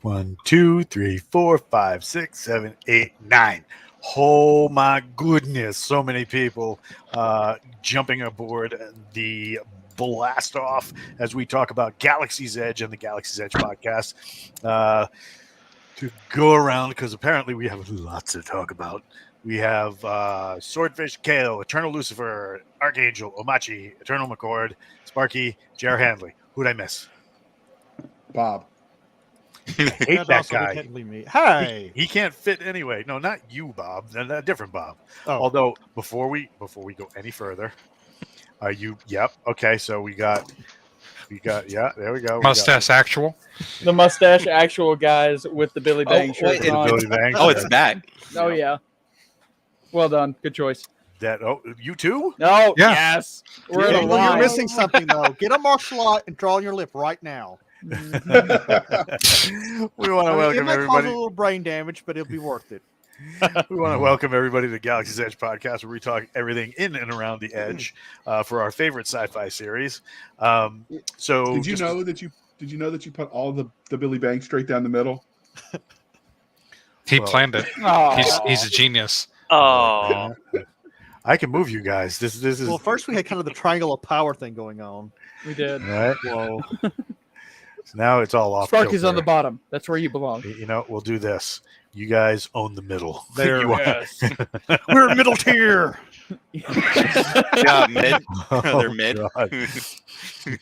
1, 2, 3, 4, 5, 6, 7, 8, 9. Oh my goodness, so many people jumping aboard the blast off as we talk about Galaxy's Edge and the Galaxy's Edge podcast to go around, because apparently we have lots to talk about. We have Swordfish Kale, Eternal Lucifer, Archangel, Omachi, Eternal McCord, Sparky, Jer Handley. Who'd I miss? Bob. I hate that guy. Me. Hey, he can't fit anyway. No, not you, Bob. A different Bob. Oh. Although before we go any further, are you? Yep. Okay. So we got. Yeah. There we go. Mustache Actual. The Mustache Actual guys with the Billy Bang shirt on. Billy Bang Oh, shirt. it's back. Oh yeah. Well done. Good choice. You too? No. Yeah. Yes. We're in a You're line. missing something though. Get a martial art and draw on your lip right now. We want to It welcome might cause a everybody. little brain damage, but it'll be worth it. We want to welcome everybody to the Galaxy's Edge podcast, where we talk everything in and around the edge for our favorite sci-fi series. So Did you know that you put all the Billy Bang straight down the middle? He planned it. Oh. He's a genius. Oh, I can move you guys. This is Well, first we had kind of the triangle of power thing going on. We did. all right. Whoa. So now it's all off. Sparky's kilter. on the bottom. That's where you belong. You know, we'll do this. You guys own the middle. There You we are- Yes. We're middle tier. Yeah, mid. Oh, They're mid.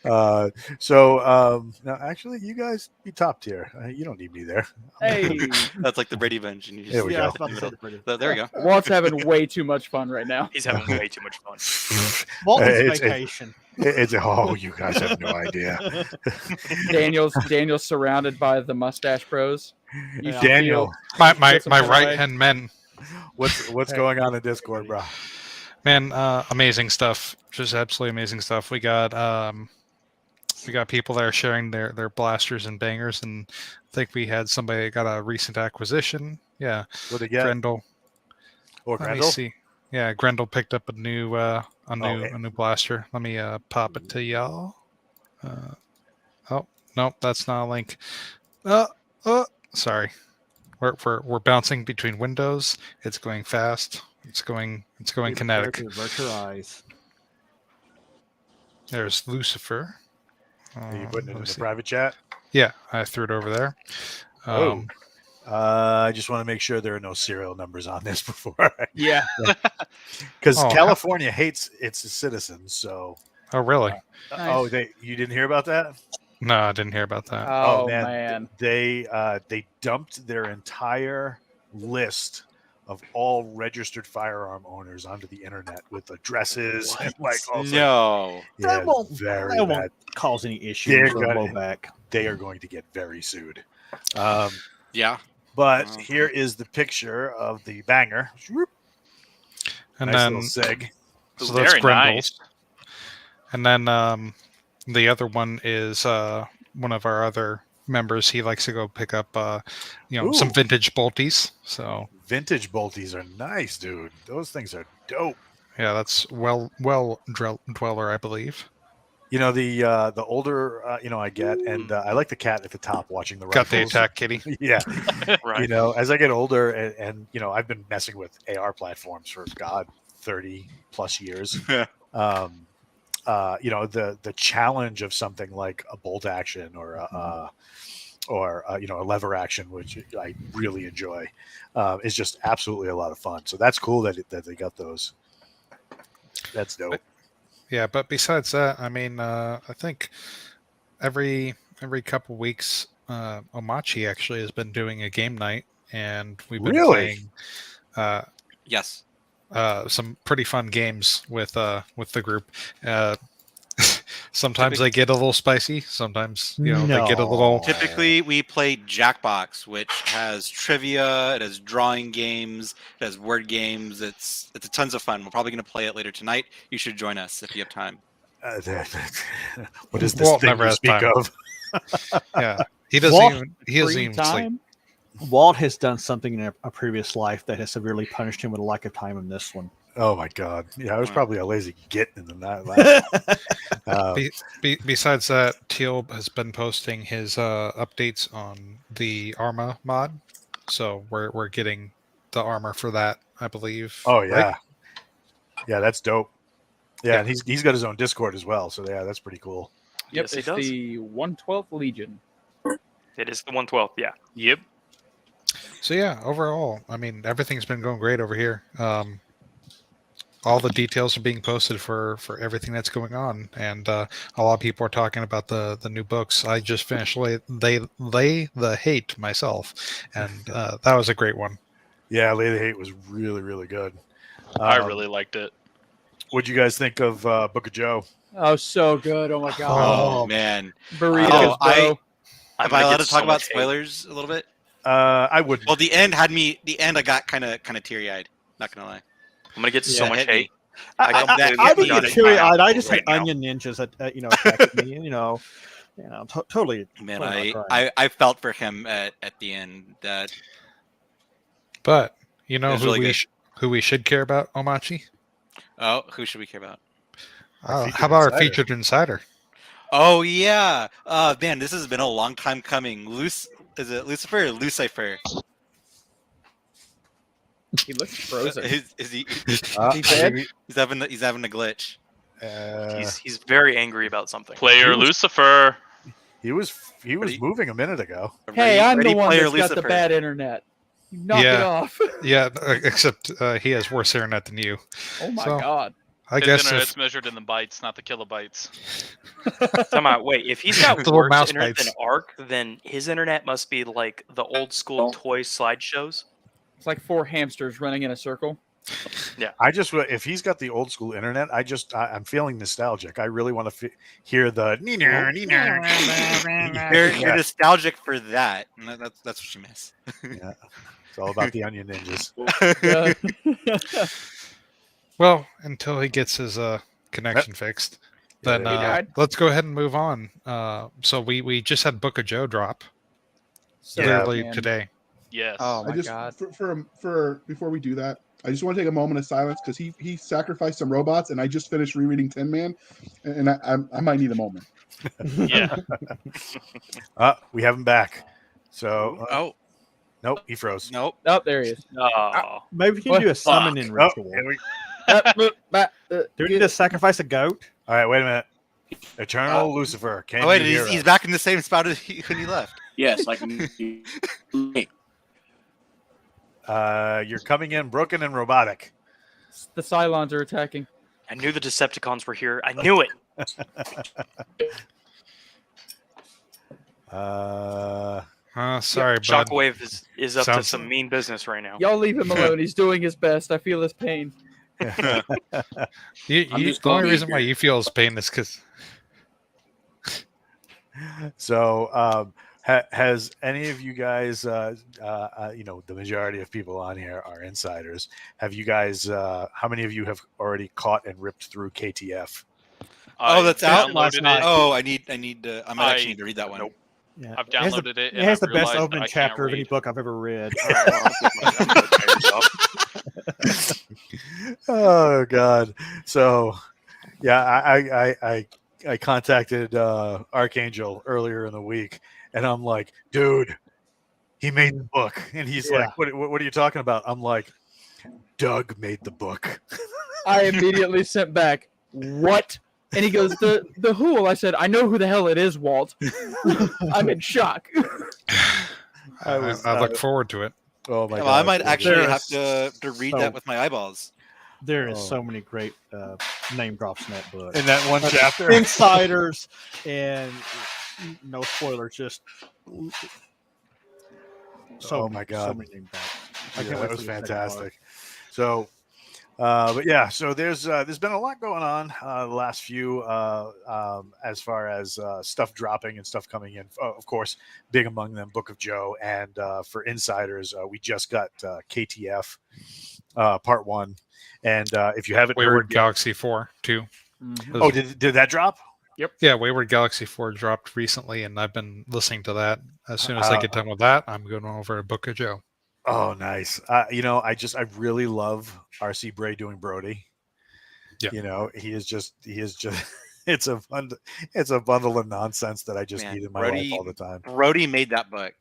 God. So now, actually, you guys be top tier. You don't need me there. Hey, That's like the Brady Bunch. And you There we Yeah, I go. was about to say the pretty. There we go. Walt's having way too much fun right now. he's having way too much fun. Walton's It's- vacation. You guys have no idea. Daniel's surrounded by the Mustache Bros. You Yeah. should Daniel, feel- My Get some fun right away. hand men. what's going on in Discord, bro? Man, amazing stuff. Just absolutely amazing stuff. We got people that are sharing their blasters and bangers, and I think we had somebody that got a recent acquisition. Yeah, What they get? Grendel. Or Let me Grendel? see. Yeah, Grendel picked up a new Okay. a new blaster. Let me pop it to y'all. Oh nope, that's not a link. Sorry. We're bouncing between windows. It's going fast. It's going kinetic. Avert your eyes. There's Lucifer. Are you putting it Let in me the see. private chat? Yeah, I threw it over there. Oh. I just want to make sure there are no serial numbers on this before, Yeah. because Oh, California hates its citizens. So, Oh, really? oh, you didn't hear about that? No, I didn't hear about that. Oh, man. man. They dumped their entire list of all registered firearm owners onto the internet with addresses and like all sorts- No. yeah, That won't- very That bad. won't cause any They're issues or gonna- blowback. They are going to get very sued. Yeah. But Wow. here is the picture of the banger. And Nice then little sig. so that's Very Grendel's. nice. And then the other one is one of our other members. He likes to go pick up some Ooh. vintage bolties. So Vintage bolties are nice, dude. Those things are dope. yeah, that's well dweller, I believe. You know, the older I get, and I like the cat at the top watching the Got the rifles. attack kitty. Yeah. Right. You know, as I get older, and I've been messing with AR platforms for 30 plus years. The challenge of something like a bolt action or a lever action, which I really enjoy, is just absolutely a lot of fun. So that's cool that they got those. That's dope. Yeah, but besides that, I mean, I think every couple weeks, Omachi actually has been doing a game night, and we've been Really? playing Yes. some pretty fun games with the group. Sometimes they get a little spicy. Sometimes they get a little. Typically, we play Jackbox, which has trivia, it has drawing games, it has word games. It's a tons of fun. We're probably going to play it later tonight. You should join us if you have time. What is this Walt thing never you has speak time. of? Yeah, he doesn't Walt, even sleep. Time? Walt has done something in a previous life that has severely punished him with a lack of time in this one. Oh my god! Yeah, I was probably a lazy git in the last. Besides that, Teal has been posting his updates on the Arma mod, so we're getting the armor for that, I believe. Oh yeah, right? yeah, that's dope. Yeah, Yeah. and he's got his own Discord as well. So yeah, that's pretty cool. Yep, Yes, he it's does. the 112th Legion. It is the 112th. Yeah. Yep. So yeah, overall, I mean, everything's been going great over here. All the details are being posted for everything that's going on, and a lot of people are talking about the new books. I just finished Lay the Hate myself, and that was a great one. Yeah, Lay the Hate was really, really good. I really liked it. What'd you guys think of Book of Joe? Oh, so good. Oh my Oh god. man. Burritos, I- bro. I'm Am gonna I allowed get to talk so about much hate. spoilers a little bit? I wouldn't. Well, the end had me. The end, I got kind of teary eyed. Not gonna lie. I'm gonna get so Yeah, much hit me. hate. I that didn't hit me. get teary-eyed. I just had Right now. onion ninjas attacking me. Totally. Man, totally not crying. I felt for him at the end. That But you know It was who really we good. who we should care about, Omachi? who should we care about? Our featured How about our insider. featured insider? Oh yeah. Man, this has been a long time coming. Is it Lucifer or Lucifer? He looks frozen. Is he? I He's think dead? He's having a glitch. He's very angry about something. Player He was- Lucifer. he was What moving a minute ago. Hey, I'm the Ready one Player that's got the Lucifer. bad internet. Knock it Yeah. off. Yeah, except he has worse internet than you. Oh my So- god. I His guess internet's if measured in the bytes, not the kilobytes. Time out. Wait, if he's got The little worse mouse internet than bites. Arc, then his internet must be like the old school toy slideshows. It's like 4 hamsters running in a circle. I just, if he's got the old school internet, I'm feeling nostalgic. I really want to hear the. You're nostalgic for that. And that's what you miss. It's all about the Onion Ninjas. well, until he gets his connection fixed, then Yeah, died. let's go ahead and move on. So we just had Book of Joe drop So, literally man. today. Yes. Oh I my just god. for before we do that, I just want to take a moment of silence because he sacrificed some robots, and I just finished rereading Tin Man, and I might need a moment. Yeah. We have him back. So, Oh nope, he froze. nope. Oh, there he is. Oh, Maybe we can What? do a summoning Oh, ritual. here we- Do we need to sacrifice a goat? all right, wait a minute. Eternal Lucifer. Can Oh wait, you hear he's us? back in the same spot as when he left. Yes, I can. You're coming in broken and robotic. The Cylons are attacking. I knew the Decepticons were here. I knew it. Sorry, bud. Shockwave is up to Sounds- some mean business right now. Y'all leave him alone. He's doing his best. I feel his pain. I'm just The only glad reason he's why here. you feel his pain is because So, has any of you guys, the majority of people on here are insiders. Have you guys, how many of you have already caught and ripped through KTF? Oh, that's out? Downloaded it. Oh, I need to. I might actually I- need to read that one. Nope. Yeah. I've It has the- downloaded it. It and has I the best realized opening I can't chapter of any read. book I've ever read. All right, well, I'll get my tires up. Oh God! So, yeah, I contacted Archangel earlier in the week, and I'm like, dude, he made the book, and he's Yeah. like, what are you talking about? I'm like, Doug made the book. I immediately sent back, what? And he goes, the who? I said, I know who the hell it is, Walt. I'm in shock. I was, I look forward to it. oh my Well, God! I might actually There have is to read so- that with my eyeballs. There is Oh. so many great name drops in that book. in that one chapter. Insiders and no spoilers, just Oh my God. so many name drops. I Yeah, can't wait that for was the second fantastic. So, but yeah, so there's been a lot going on the last few as far as stuff dropping and stuff coming in. Of course, big among them, Book of Joe, and for insiders, we just got KTF Part 1, and if you haven't Wayward heard, yet- Galaxy 4 too. oh, did that drop? Yeah, Wayward Galaxy 4 dropped recently, and I've been listening to that. As soon as I get done with that, I'm going over a Book of Joe. Oh, nice. I really love RC Bray doing Brody. Yeah. He is just it's a bundle of nonsense that I just Man, need in my life all the time. Brody made that book.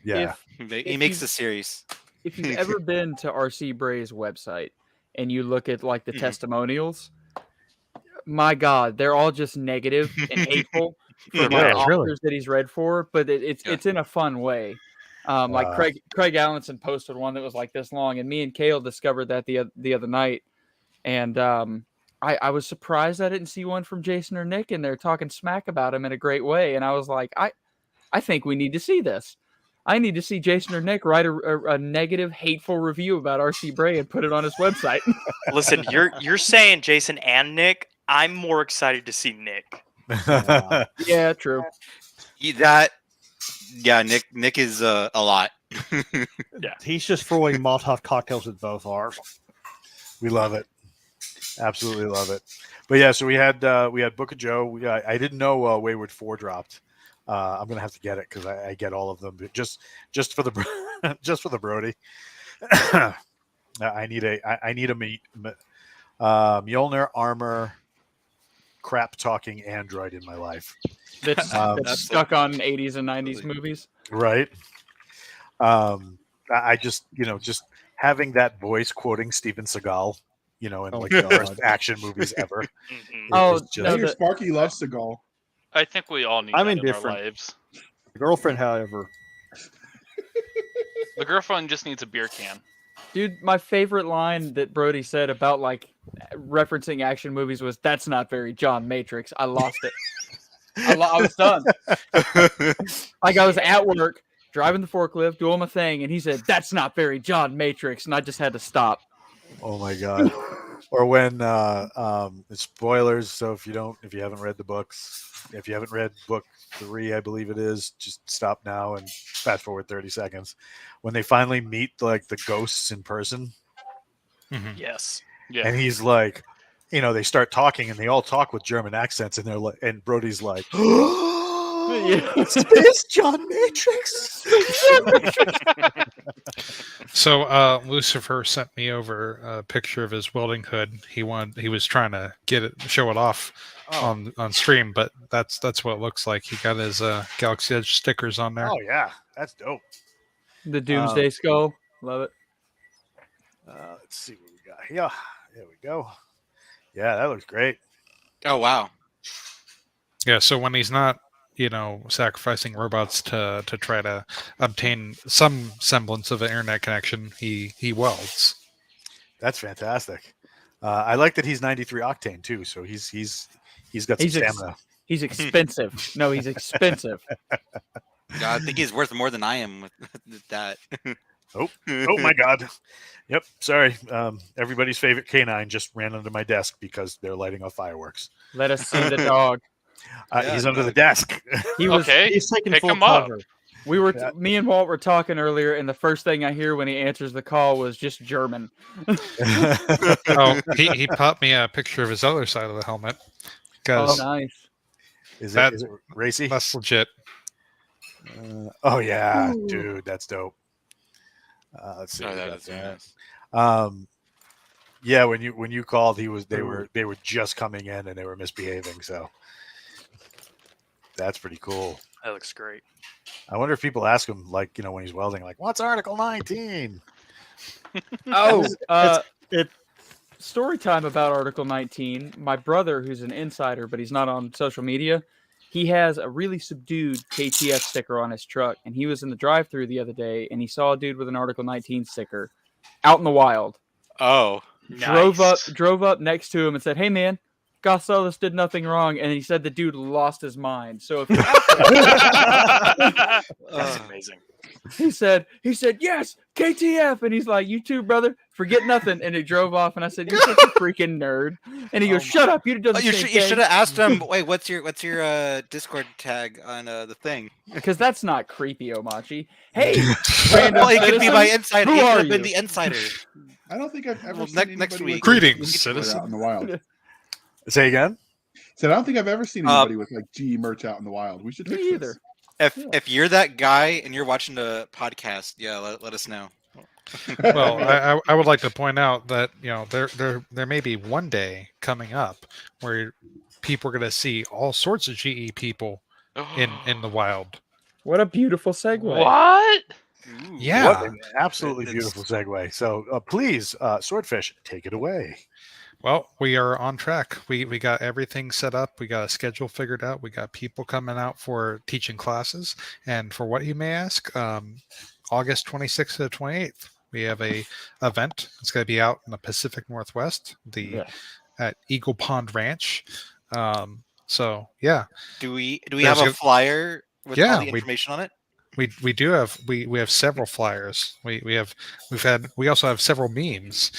Yeah. He makes the series. If you've ever been to RC Bray's website and you look at like the Mhm. testimonials, my God, they're all just negative and hateful for Yeah, my really. authors that he's read for, but it's in a fun way. Like Wow. Craig Allenson posted one that was like this long, and me and Kale discovered that the other night, and I was surprised I didn't see one from Jason or Nick in there talking smack about him in a great way, and I was like, I think we need to see this. I need to see Jason or Nick write a negative, hateful review about RC Bray and put it on his website. Listen, you're saying Jason and Nick. I'm more excited to see Nick. Yeah, true. Nick is a lot. He's just throwing Molotov cocktails at both ours. We love it. Absolutely love it. But yeah, so we had Book of Joe. I didn't know Wayward 4 dropped. I'm gonna have to get it because I get all of them, but just for the just for the Brody. I need a Mjolnir armor crap talking android in my life. That's stuck on 80s and 90s movies. Right. I just just having that voice quoting Steven Seagal, in like the worst action movies ever. Mhm. Oh, It's I hear Sparky loves Seagal. I think we all need I'm that in our indifferent. lives. The girlfriend, however, The girlfriend just needs a beer can. Dude, my favorite line that Brody said about like referencing action movies was, "That's not very John Matrix." I lost it. I was done. Like I was at work driving the forklift, doing my thing, and he said, "That's not very John Matrix," and I just had to stop. Oh my god. Or when spoilers, so if you haven't read the books, if you haven't read book 3, I believe it is, just stop now and fast forward 30 seconds. When they finally meet like the ghosts in person, Yes. Yeah. and he's like, they start talking and they all talk with German accents, and they're like, and Brody's like, Space John Matrix. So Lucifer sent me over a picture of his welding hood. He was trying to show it off on stream, but that's what it looks like. He got his Galaxy Edge stickers on there. Oh yeah, that's dope. The Doomsday Skull, love it. Let's see what we got. Yeah, there we go. Yeah, that looks great. Oh wow. Yeah, so when he's not, sacrificing robots to try to obtain some semblance of an internet connection, he welds. That's fantastic. I like that he's 93 octane too, so he's got some stamina. He's expensive. No, he's expensive. God, I think he's worth more than I am with that. Oh my god. Yep, sorry. Everybody's favorite canine just ran under my desk because they're lighting off fireworks. Let us see the dog. He's under the desk. he's taking pick full him up. cover. We were me and Walt were talking earlier, and the first thing I hear when he answers the call was just German. Oh, he popped me a picture of his other side of the helmet. Oh, Because nice. Is it racy? that's legit. Oh yeah, dude, that's dope. Let's see. Oh, what we that got is very there. nice. Yeah, when you called, they were just coming in and they were misbehaving. So that's pretty cool. That looks great. I wonder if people ask him, like, when he's welding, like, what's Article 19? Oh, story time about Article 19. My brother, who's an insider, but he's not on social media, he has a really subdued KTF sticker on his truck, and he was in the drive-thru the other day, and he saw a dude with an Article 19 sticker out in the wild. Oh, Drove up next to him and said, "Hey man, Gosalis did nothing wrong," and he said the dude lost his mind. So if That's amazing. he said, "Yes, KTF," and he's like, "You too, brother. Forget nothing." And he drove off, and I said, "You're such a freaking nerd." And he goes, "Shut up, you done the you same should thing." have asked him. Wait, what's your Discord tag on the thing? Because that's not creepy, Omachi. Hey, Well, he could be my citizens, insider. who He could are have been you? the insider. I don't think I've ever Well, seen next anybody week. with Greetings, GE citizen. out in the wild. Say again? Said I don't think I've ever seen anybody with like GE merch out in the wild. We should Me fix either. this. If you're that guy and you're watching the podcast, yeah, let us know. Well, I would like to point out that there may be one day coming up where people are going to see all sorts of GE people in the wild. What a beautiful segue. What? Ooh. Yeah. What an absolutely It's- beautiful segue. So please, Swordfish, take it away. Well, we are on track. We got everything set up. We got a schedule figured out. We got people coming out for teaching classes. And for what you may ask, August 26th to the 28th, we have a event. It's going to be out in the Pacific Northwest, at Eagle Pond Ranch. So yeah, Do we There's have a gonna- flyer with Yeah, all the we- information on it? we do have we have several flyers. We also have several memes.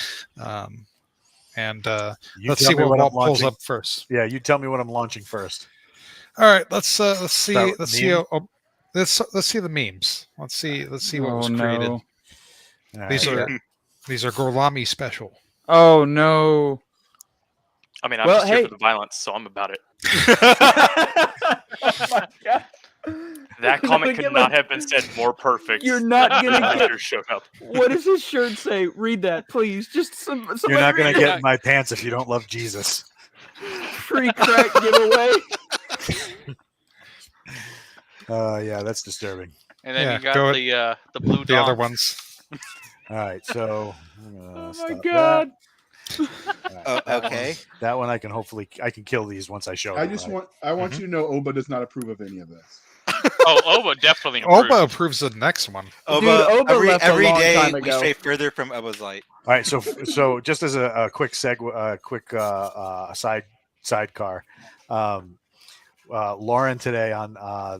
And You let's tell see me what I'm Walt pulls launching. up first. Yeah, you tell me what I'm launching first. All right, let's see Start with meme? let's see the memes. Let's see what was created. No. All These right, are Gorlami special. Oh no. I mean, I'm Well, just here hey. for the violence, so I'm about it. Oh my God. That comment could Give not a- have been said more perfect. You're not than gonna the get- letter showed up. What does his shirt say? Read that, please. Just somebody You're not going read to it. get in my pants if you don't love Jesus. Free crack giveaway. Yeah, that's disturbing. And then Yeah, you got go the blue The other dot. ones. All right, so I'm gonna Oh my stop God. that. All right, Oh, that one- okay. that one I can kill these once I show I them, just right? want you to know Oba does not approve of any of this. Oh, Oba definitely approves. Oba approves the next one. Oba, Oba left a every long day time we ago. stray further from Oba's light. All right, so just as a quick sidecar, Lauren today on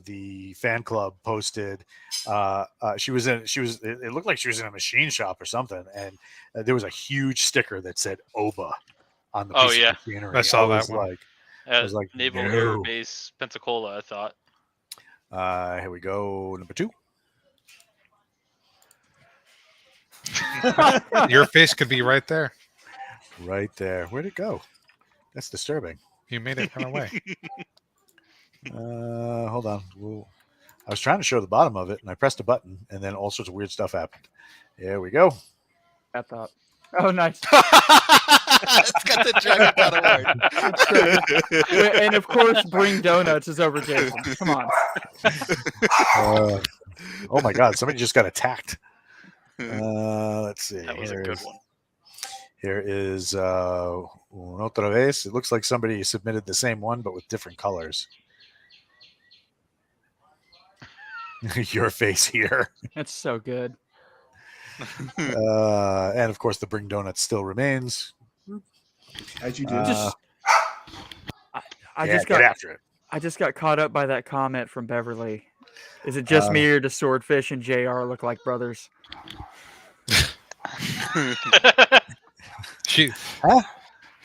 the fan club posted. It looked like she was in a machine shop or something, and there was a huge sticker that said Oba on the piece Oh, yeah. of machinery. I saw that was one. like, I was like, Naval no. Air Base, Pensacola, I thought. Here we go, number 2. Your face could be right there. Right there. Where'd it go? That's disturbing. You made it run away. Hold on. I was trying to show the bottom of it, and I pressed a button, and then all sorts of weird stuff happened. There we go. I thought. Oh, nice. It's got the Dragon God award. And of course, bring donuts is over Jason. Come on. Oh my God! Somebody just got attacked. Let's see. That was a good one. Here is otra vez. It looks like somebody submitted the same one, but with different colors. Your face here. That's so good. And of course, the bring donuts still remains. As you did. I Yeah, just get got after it. I just got caught up by that comment from Beverly. Is it just me or does Swordfish and JR look like brothers? She,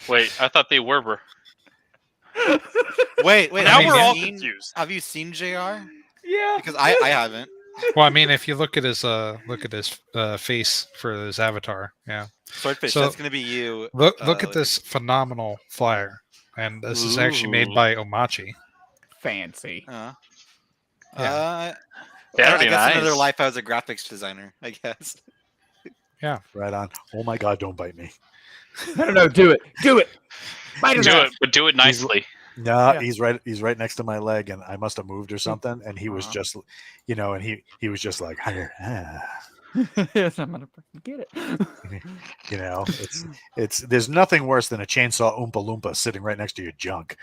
Wait, I thought they were. Wait. Now mean, we're all seen- confused. Have you seen JR? Yeah. Because I haven't. well, I mean, if you look at his face for his avatar, yeah. Swordfish, So- that's going to be you. Look at this phenomenal flyer, and this is actually made Ooh. by Omachi. Fancy. Yeah. Very I guess another nice. life I was a graphics designer, I guess. Right on. Oh my God! Don't bite me. No, do it. Do it. Bite her Do down. it, but do it nicely. No, Yeah. he's right. He's right next to my leg, and I must have moved or something. And he was just, and he was just like, Yes, I'm gonna freaking get it. it's there's nothing worse than a chainsaw Oompa Loompa sitting right next to your junk.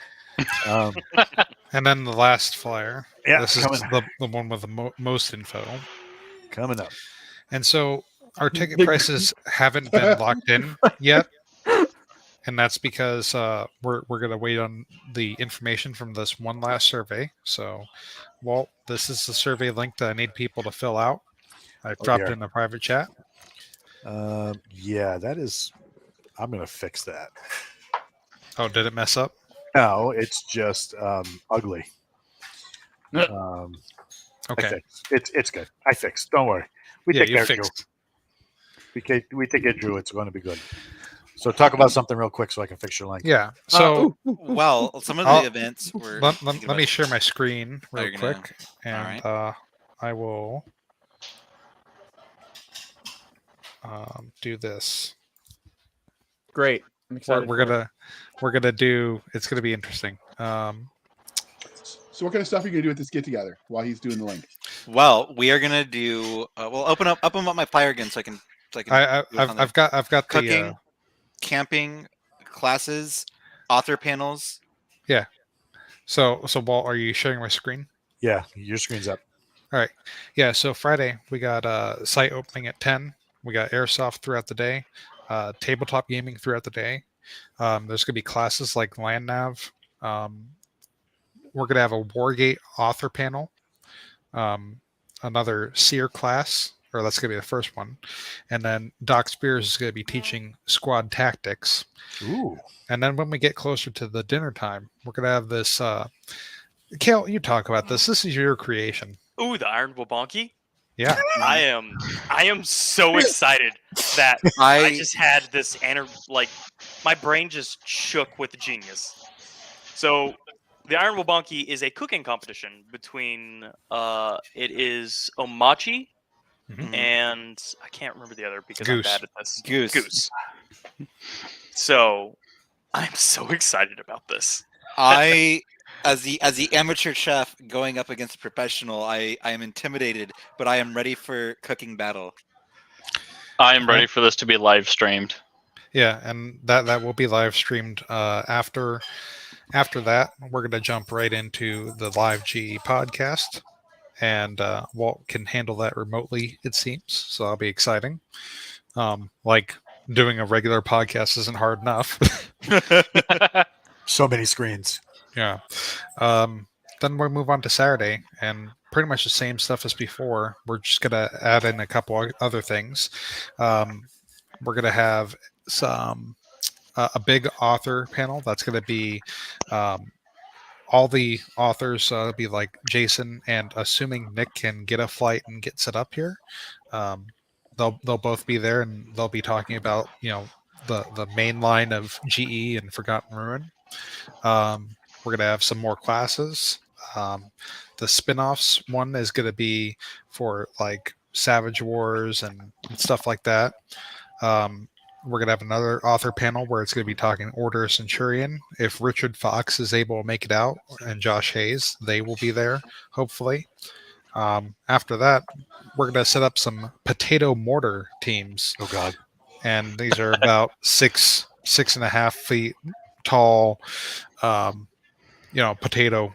And then the last flyer. Yeah, This is coming, the one with the most info. coming up. And so our ticket prices haven't been locked in yet. And that's because we're going to wait on the information from this one last survey. So, Walt, this is the survey link that I need people to fill out. I've dropped dear. in the private chat. Yeah, that is. I'm gonna fix that. Oh, did it mess up? No, it's just ugly. I Okay. fixed. It's good. I fixed. Don't worry. We Yeah, take you care of Drew. fixed. We take care of Drew. It's going to be good. So talk about something real quick so I can fix your link. Yeah. So Well, some of I'll- the events were. let me share my screen Oh, real you're gonna- quick, and Alright. I will. do this. Great. I'm excited. We're gonna do. It's gonna be interesting. So what kind of stuff are you gonna do at this get together while he's doing the link? Well, we are gonna do. Well, open up my fire again so I can. I've got cooking, the camping, classes, author panels. yeah. So Walt, are you sharing my screen? Yeah, your screen's up. All right. Yeah. So Friday we got site opening at 10. We got Airsoft throughout the day, tabletop gaming throughout the day. There's gonna be classes like Land Nav. We're gonna have a Wargate author panel. Another Seer class, or that's going to be the first one. And then Doc Spears is going to be teaching squad tactics. Ooh. And then when we get closer to the dinner time, we're going to have this. Kale, you talk about this. This is your creation. Ooh, the Iron Wabonky. Yeah. I am so excited that I just had this my brain just shook with genius. So the Iron Wabonky is a cooking competition between it is Omachi and I can't remember the other because Goose. I'm bad at this. Goose. So I'm so excited about this. As the amateur chef going up against a professional, I am intimidated, but I am ready for cooking battle. I am ready for this to be live streamed. Yeah, and that will be live streamed after that. We're going to jump right into the live GE podcast, and Walt can handle that remotely, it seems. So that'll be exciting. Like doing a regular podcast isn't hard enough. So many screens. Yeah. Then we'll move on to Saturday, and pretty much the same stuff as before. We're just going to add in a couple other things. We're going to have some a big author panel that's going to be all the authors be like Jason, and assuming Nick can get a flight and get set up here, they'll both be there, and they'll be talking about the main line of GE and Forgotten Ruin. We're gonna have some more classes. The spin-offs one is gonna be for like Savage Wars and stuff like that. We're gonna have another author panel where it's gonna be talking Order of Centurion. If Richard Fox is able to make it out, and Josh Hayes, they will be there, hopefully. After that, we're gonna set up some potato mortar teams. Oh God. And these are about 6.5 feet tall, potato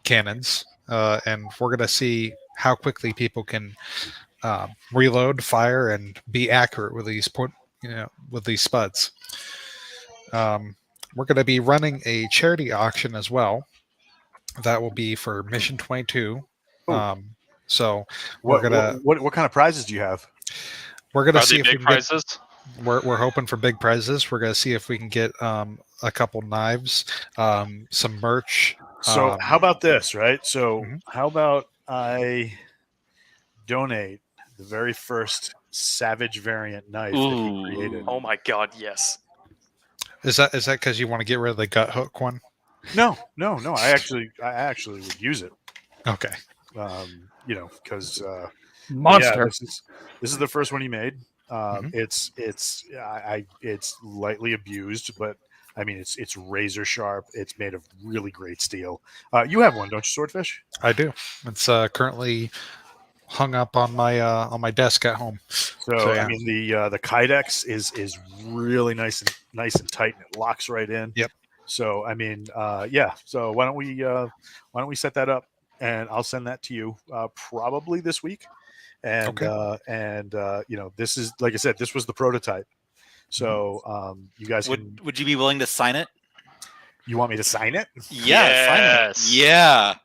cannons. And we're gonna see how quickly people can reload, fire, and be accurate with these spuds. We're going to be running a charity auction as well. That will be for Mission 22. So we're gonna. What kind of prizes do you have? We're gonna Are see they if we big can prizes? we're hoping for big prizes. We're gonna see if we can get a couple knives, some merch. So how about this, right? So Mhm. how about I donate the very first Savage variant knife that he created? Oh my god, yes. Is that because you want to get rid of the gut hook one? No. I actually would use it. Okay. Because Monster. this is the first one he made. Mhm. It's lightly abused, but I mean it's razor sharp. It's made of really great steel. You have one, don't you, Swordfish? I do. It's currently hung up on my desk at home. So yeah. I mean the Kydex is really nice and tight, and it locks right in. Yep. So I mean So why don't we set that up, and I'll send that to you probably this week. And this is, like I said, this was the prototype. So you guys would you be willing to sign it? You want me to sign it? Yeah, sign it. Yes. Yeah.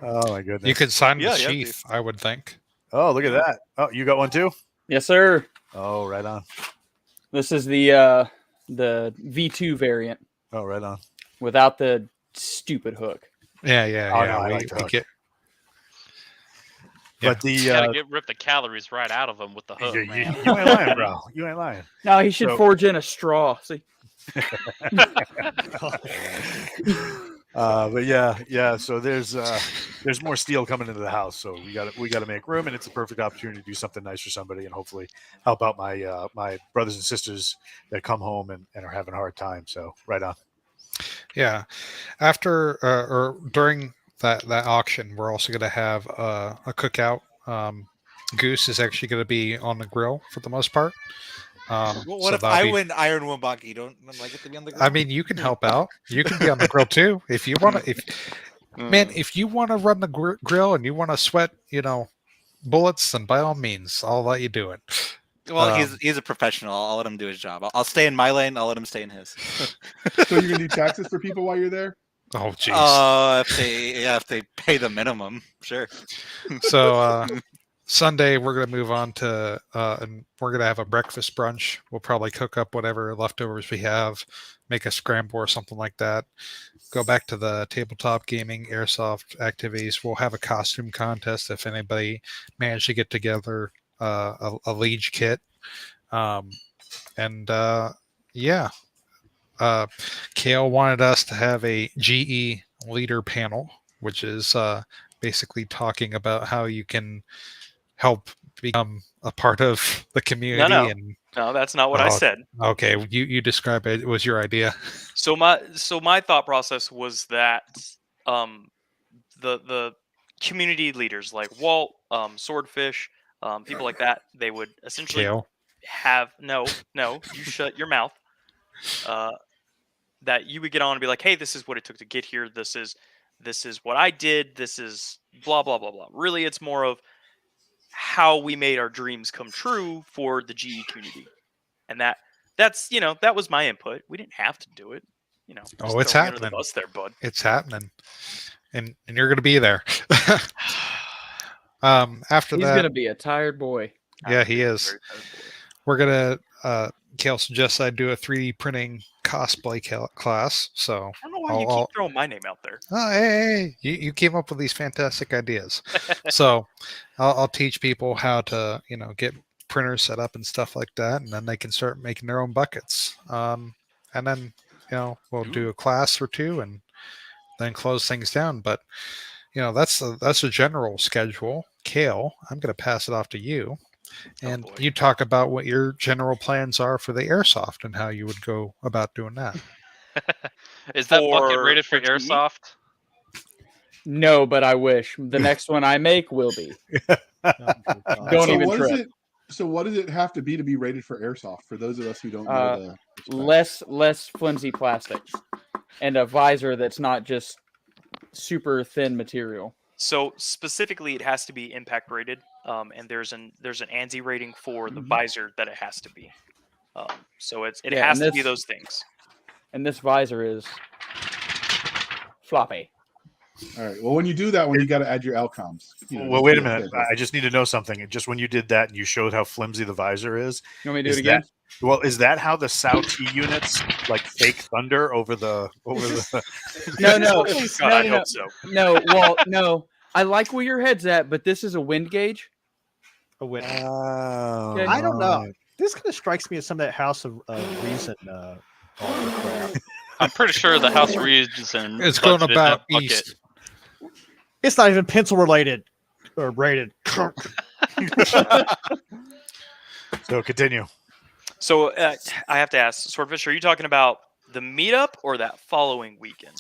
Oh my goodness. You could sign Yeah, the yeah, sheath, I would think. Oh, look at that. Oh, you got one too? Yes, sir. Oh, right on. This is the V2 variant Oh, right on. without the stupid hook. Yeah. Oh, no, I like the hook. Yeah. But the You gotta rip the calories right out of them with the hook. you man. ain't lying, bro. You ain't lying. No, he should So- forge in a straw. See, But yeah. So there's more steel coming into the house, so we got to make room, and it's a perfect opportunity to do something nice for somebody, and hopefully help out my my brothers and sisters that come home and are having a hard time. So right on. Yeah. After or during that auction, we're also going to have a cookout. Goose is actually going to be on the grill for the most part. What if I win Iron Wabaki? Don't I get to be on the grill? I mean, you can help out. You can be on the grill too if you want to. If you want to run the grill and you want to sweat, bullets, then by all means, I'll let you do it. Well, he's a professional. I'll let him do his job. I'll stay in my lane. I'll let him stay in his. So you're gonna do taxes for people while you're there? Oh, jeez. If they pay the minimum, sure. So Sunday we're gonna move on to and we're gonna have a breakfast brunch. We'll probably cook up whatever leftovers we have, make a scramble or something like that. Go back to the tabletop gaming airsoft activities. We'll have a costume contest if anybody managed to get together a Liege kit. Kale wanted us to have a GE leader panel, which is basically talking about how you can help become a part of the community. No, that's not what I said. Okay, you describe it. It was your idea. So my thought process was that the community leaders like Walt, Swordfish, people like that, they would essentially have no, you shut your mouth. That you would get on and be like, hey, this is what it took to get here. This is what I did. This is blah blah blah blah. Really, it's more of how we made our dreams come true for the GE community, and that's that was my input. We didn't have to do it. It's happening. Under the bus there, bud. It's happening, and you're gonna be there. After he's that, gonna be a tired boy. Yeah, he is. We're gonna. Kale suggests I do a 3D printing cosplay class. So I don't know why you keep throwing my name out there. Oh, hey, you came up with these fantastic ideas. So I'll teach people how to get printers set up and stuff like that, and then they can start making their own buckets. And then we'll do a class or two, and then close things down. But that's a general schedule. Kale, I'm going to pass it off to you. And you talk about what your general plans are for the airsoft and how you would go about doing that. Is that bucket rated for airsoft? No, but I wish. The next one I make will be. Don't even trip. So what does it have to be rated for airsoft? For those of us who don't know the less flimsy plastic and a visor that's not just super thin material. So specifically, it has to be impact rated, and there's an ANSI rating for the visor that it has to be. So it has to be those things. And this visor is floppy. All right. Well, when you do that, you got to add your LCOMs. Well, wait a minute. I just need to know something. Just when you did that and you showed how flimsy the visor is. You want me to do it again? Is that how the SAU T units like fake thunder over the? No. God, I hope so. No. Well, no. I like where your head's at, but this is a wind gauge. A wind. Okay. I don't know. This kind of strikes me as some of that House of Reason. I'm pretty sure the House of Reason is going about east. It's not even pencil related or rated. So continue. So I have to ask, Swordfish, are you talking about the meetup or that following weekend?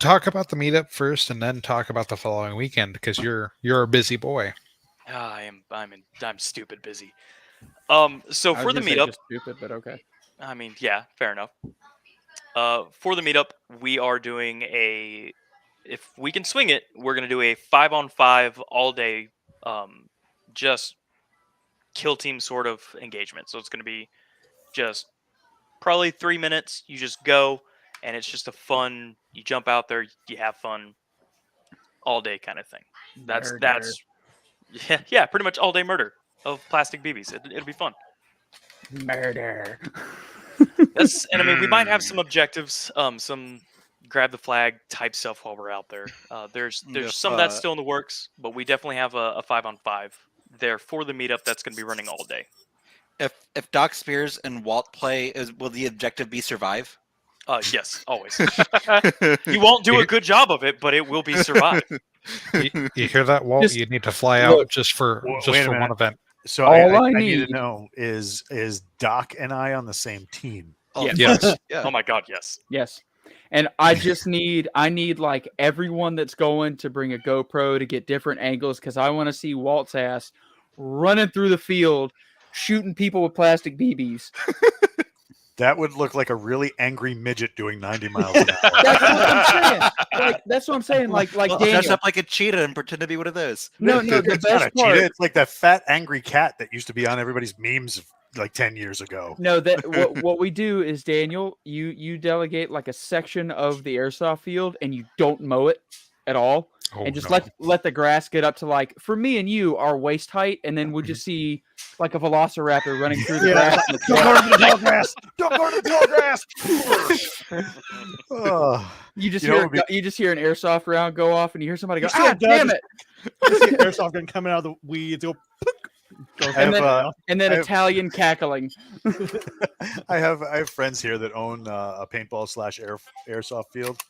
Talk about the meetup first, and then talk about the following weekend because you're a busy boy. I'm stupid busy. So for the meetup, stupid, but okay. I mean, yeah, fair enough. For the meetup, we are doing if we can swing it, we're going to do a 5-on-5 all day, just kill team sort of engagement. So it's going to be just probably 3 minutes. You just go, and it's just a fun. You jump out there, you have fun, all day kind of thing. That's yeah, pretty much all day murder of plastic BBs. It'll be fun. Murder. And I mean, we might have some objectives, some grab the flag type stuff while we're out there. There's some of that's still in the works, but we definitely have a 5-on-5 there for the meetup that's going to be running all day. If Doc Spears and Walt play, will the objective be survive? Yes, always. You won't do a good job of it, but it will be survived. You hear that, Walt? Just You need to fly look, out just for wait a one minute. event. So All I I need to need- know is Doc and I on the same team? Oh, Yes. Yes. yeah. Oh my God, yes. Yes. And I need like everyone that's going to bring a GoPro to get different angles because I want to see Walt's ass running through the field, shooting people with plastic BBs. That would look like a really angry midget doing 90 miles an hour. That's what I'm saying. That's what I'm saying. Like Well, Daniel. dress up like a cheetah and pretend to be one of those. No, the It's not best a part. cheetah. It's like that fat angry cat that used to be on everybody's memes like 10 years ago. No, that what we do is Daniel, you delegate like a section of the airsoft field and you don't mow it at all. Oh, And just no. let the grass get up to like for me and you our waist height, and then we'll just see like a velociraptor running through the grass. Don't go to the tall grass. Don't go to the tall grass. Oh, You just You know, hear it would you just hear an airsoft round go off, and you hear somebody go, You see a "Ah, guy damn just- it!" You see airsoft gun coming out of the weeds. Go, go I have, And then I have- Italian cackling. I have friends here that own a paintball / airsoft field,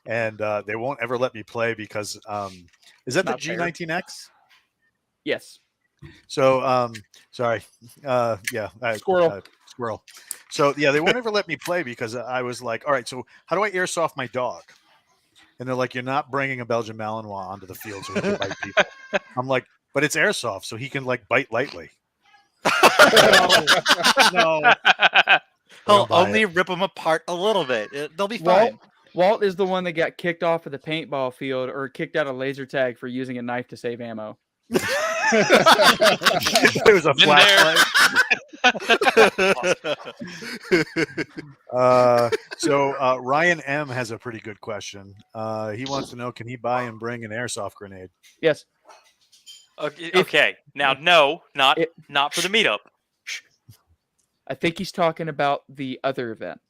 and they won't ever let me play because is that the Not fair. G19X? Yes. So sorry, Squirrel. Squirrel. So yeah, they won't ever let me play because I was like, all right, so how do I airsoft my dog? And they're like, you're not bringing a Belgian Malinois onto the field so he can bite people. I'm like, but it's airsoft, so he can like bite lightly. no. He'll buy only rip them apart a little bit. They'll be fine. Walt is the one that got kicked off of the paintball field or kicked out of laser tag for using a knife to save ammo. There was a Been there. flashlight. So Ryan M has a pretty good question. He wants to know, can he buy and bring an airsoft grenade? Yes. Okay. Now, no, not It- for the meetup. I think he's talking about the other event.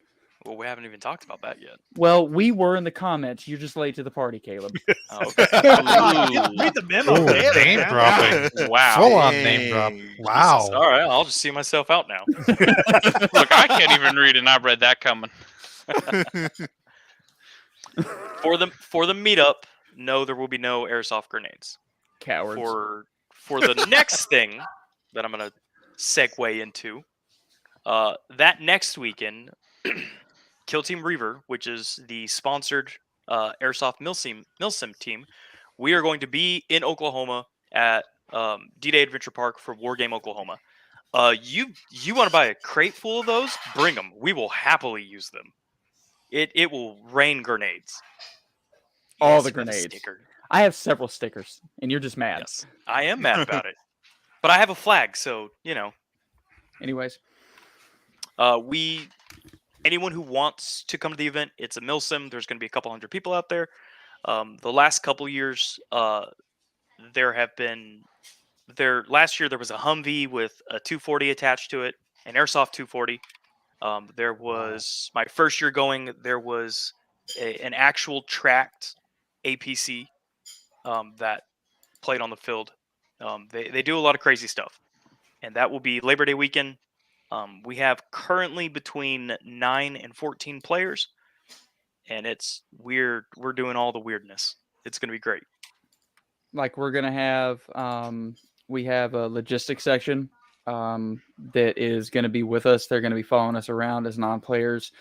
Well, we haven't even talked about that yet. Well, we were in the comments. You're just late to the party, Caleb. Oh, okay. Read the memo. Ooh, damn it, name man. dropping. Wow. Full on name drop. Wow. All right, I'll just see myself out now. Look, I can't even read, and I read that coming. For the meetup, no, there will be no airsoft grenades. Cowards. For the next thing that I'm gonna segue into, that next weekend, Kill Team Reaver, which is the sponsored airsoft milsim team, we are going to be in Oklahoma at D-Day Adventure Park for War Game Oklahoma. You want to buy a crate full of those? Bring them. We will happily use them. It will rain grenades. All Yes, the you got a grenades. sticker. I have several stickers, and you're just mad. Yes, I am mad about it, but I have a flag, so you know. Anyways, Anyone who wants to come to the event, it's a milsim. There's going to be a couple hundred people out there. The last couple years, there have been last year there was a Humvee with a 240 attached to it, an airsoft 240. There was my first year going. There was an actual tracked APC that played on the field. They do a lot of crazy stuff, and that will be Labor Day weekend. We have currently between 9 and 14 players, and we're doing all the weirdness. It's going to be great. like we're gonna have we have a logistics section that is going to be with us. They're going to be following us around as non-players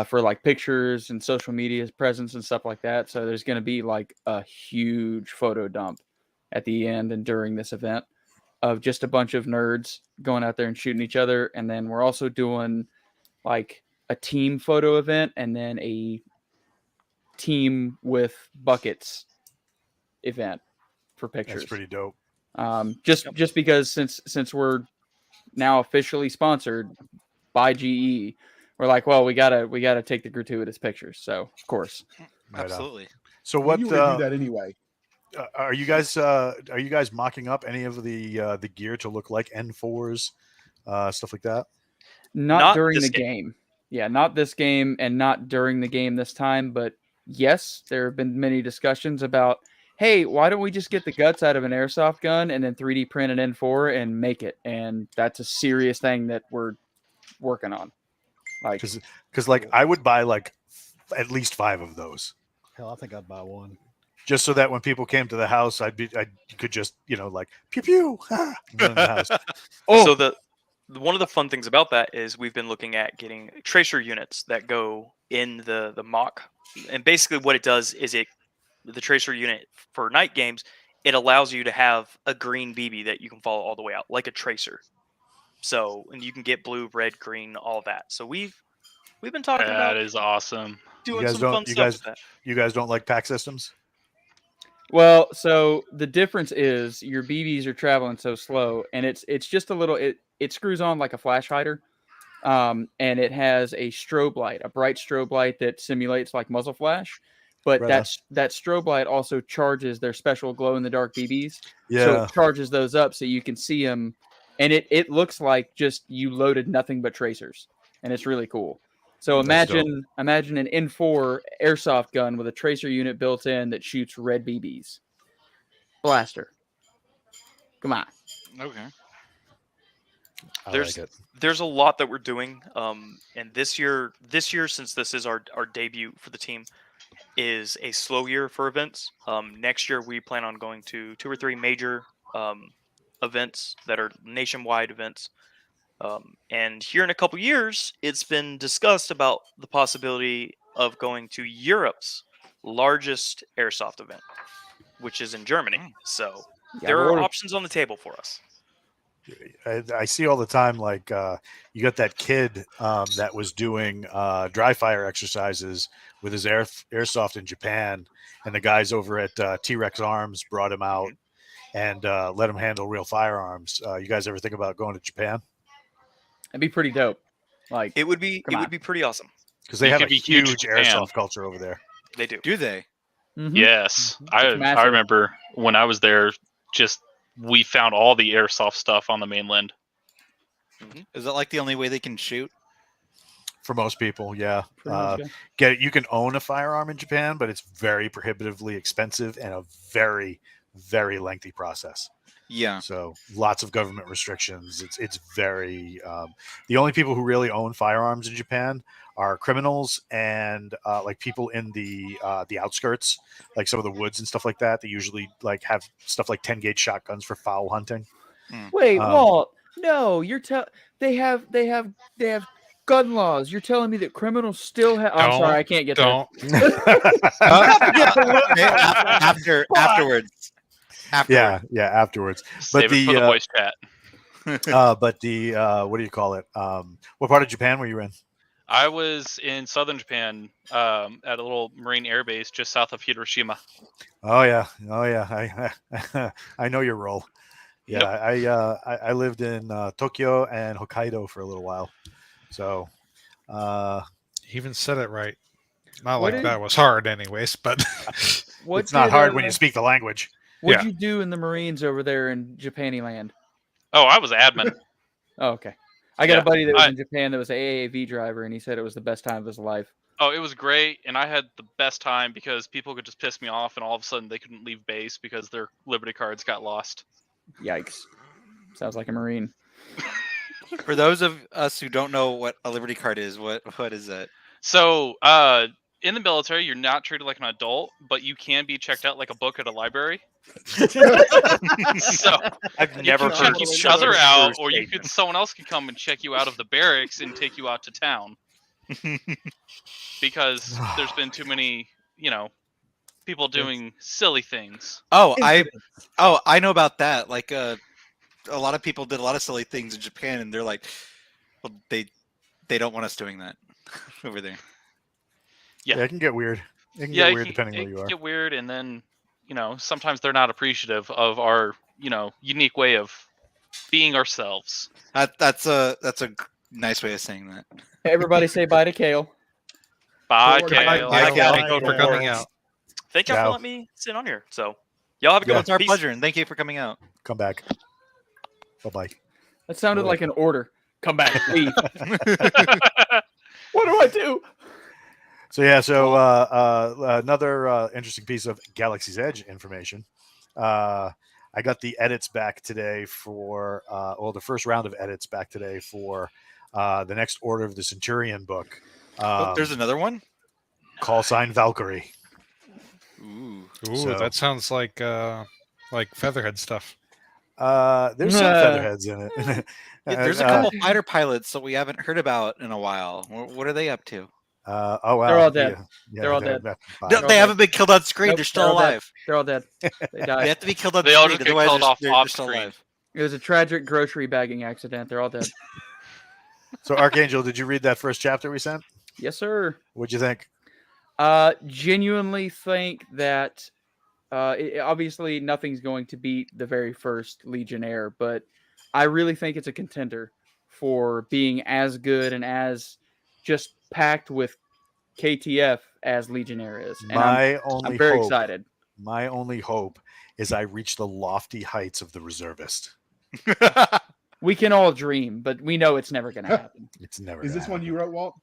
for like pictures and social media presence and stuff like that. So there's going to be like a huge photo dump at the end and during this event of just a bunch of nerds going out there and shooting each other. And then we're also doing like a team photo event and then a team with buckets event for pictures. That's pretty dope. Just because since we're now officially sponsored by GE, we're like, well, we gotta take the gratuitous pictures. So of course, Right on. Absolutely. So Well, what you would do that anyway. are you guys mocking up any of the gear to look like N4s, stuff like that? not during this the game. Yeah, not this game and not during the game this time. But yes, there have been many discussions about, hey, why don't we just get the guts out of an airsoft gun and then 3D print an N4 and make it? And that's a serious thing that we're working on. Like, because like I would buy like at least 5 of those. Hell, I think I'd buy one. Just so that when people came to the house, I could just like pew pew run in the house. So the one of the fun things about that is we've been looking at getting tracer units that go in the mock, and basically what it does is the tracer unit for night games, it allows you to have a green BB that you can follow all the way out like a tracer. So and you can get blue, red, green, all that. So we've been talking about That is awesome. doing some fun stuff with that. You guys don't like pack systems? well, so the difference is your BBs are traveling so slow, and it's just a little. It screws on like a flash hider, and it has a strobe light, a bright strobe light that simulates like muzzle flash. But Right on. that strobe light also charges their special glow in the dark BBs. So Yeah. it charges those up so you can see them, and it looks like just you loaded nothing but tracers, and it's really cool. So That's dope. imagine an N4 airsoft gun with a tracer unit built in that shoots red BBs. Blaster. Come on. Okay. I There's like it. there's a lot that we're doing, and this year since this is our debut for the team, is a slow year for events. Next year we plan on going to 2 or 3 major events that are nationwide events. And here in a couple years, it's been discussed about the possibility of going to Europe's largest airsoft event, which is in Germany. So Yeah, there are we're- options on the table for us. I see all the time, like you got that kid that was doing dry fire exercises with his airsoft in Japan, and the guys over at T-Rex Arms brought him out and let him handle real firearms. You guys ever think about going to Japan? It'd be pretty dope. Like It would be Come on. pretty awesome. Because they You have could a be huge huge in Japan. airsoft culture over there. They do. Do they? mhm. Yes, It's I massive. remember when I was there. We found all the airsoft stuff on the mainland. Is that like the only way they can shoot? For most people, yeah. Pretty much, You can own a firearm in Japan, but it's very prohibitively expensive and a very, very lengthy process. Yeah. So lots of government restrictions. It's very the only people who really own firearms in Japan are criminals and like people in the outskirts, like some of the woods and stuff like that. They usually like have stuff like 10 gauge shotguns for fowl hunting. Wait, Um, Walt. No, they have gun laws. You're telling me that criminals still have? I'm sorry, I can't get Don't. Afterwards. yeah, afterwards. Save it for the voice chat. But the what do you call it? What part of Japan were you in? I was in southern Japan at a little marine air base just south of Hiroshima. Oh yeah. I know your role. Yeah, I lived in Tokyo and Hokkaido for a little while. So He even said it right. Not What like did- that was hard, anyways. But it's not hard when you speak the language. What'd Yeah. you do in the Marines over there in Japani land? Oh, I was admin. Oh, okay. I got Yeah, a buddy that was I- in Japan that was an AAV driver, and he said it was the best time of his life. Oh, it was great, and I had the best time because people could just piss me off, and all of a sudden they couldn't leave base because their Liberty cards got lost. Yikes. Sounds like a Marine. For those of us who don't know what a Liberty card is, what is that? So, in the military, you're not treated like an adult, but you can be checked out like a book at a library. So I've you never can heard check of each such other a out, first or you statement. could someone else could come and check you out of the barracks and take you out to town because there's been too many, people doing silly things. I know about that. Like a lot of people did a lot of silly things in Japan, and they're like, well, they don't want us doing that over there. Yeah. It can get weird. It can Yeah, get it weird can- depending it where you can are. get weird, and then sometimes they're not appreciative of our unique way of being ourselves. That's a nice way of saying that. Everybody say bye to Kale. Bye, Bye, Kale. Bye, Kale. Thank you for coming out. Thank y'all for Ciao. letting me sit on here. So y'all have a good Yeah. one. It's our Peace. pleasure, and thank you for coming out. Come back. Bye bye. That sounded Boy. like an order. Come back, leave. What do I do? So yeah, another interesting piece of Galaxy's Edge information. I got the edits back today for the first round of edits back today for the next Order of the Centurion book. There's another one. Call sign Valkyrie. Ooh. Ooh, that sounds like Featherhead stuff. There's some Featherheads in it. There's a couple fighter pilots that we haven't heard about in a while. What are they up to? Oh wow, They're all dead. Yeah, They're all dead. They haven't been killed on screen. Nope, they're still alive. They're all dead. They died. They have to be killed on They all screen. just get Otherwise, killed off they're still screen. alive. It was a tragic grocery bagging accident. They're all dead. So Archangel, did you read that first chapter we sent? Yes, sir. What'd you think? Genuinely think that obviously nothing's going to beat the very first Legionnaire, but I really think it's a contender for being as good and as just packed with KTF as Legionnaire is. And I'm very excited. My only hope is I reach the lofty heights of the Reservist. We can all dream, but we know it's never going to happen. It's never. Is this one you wrote, Walt?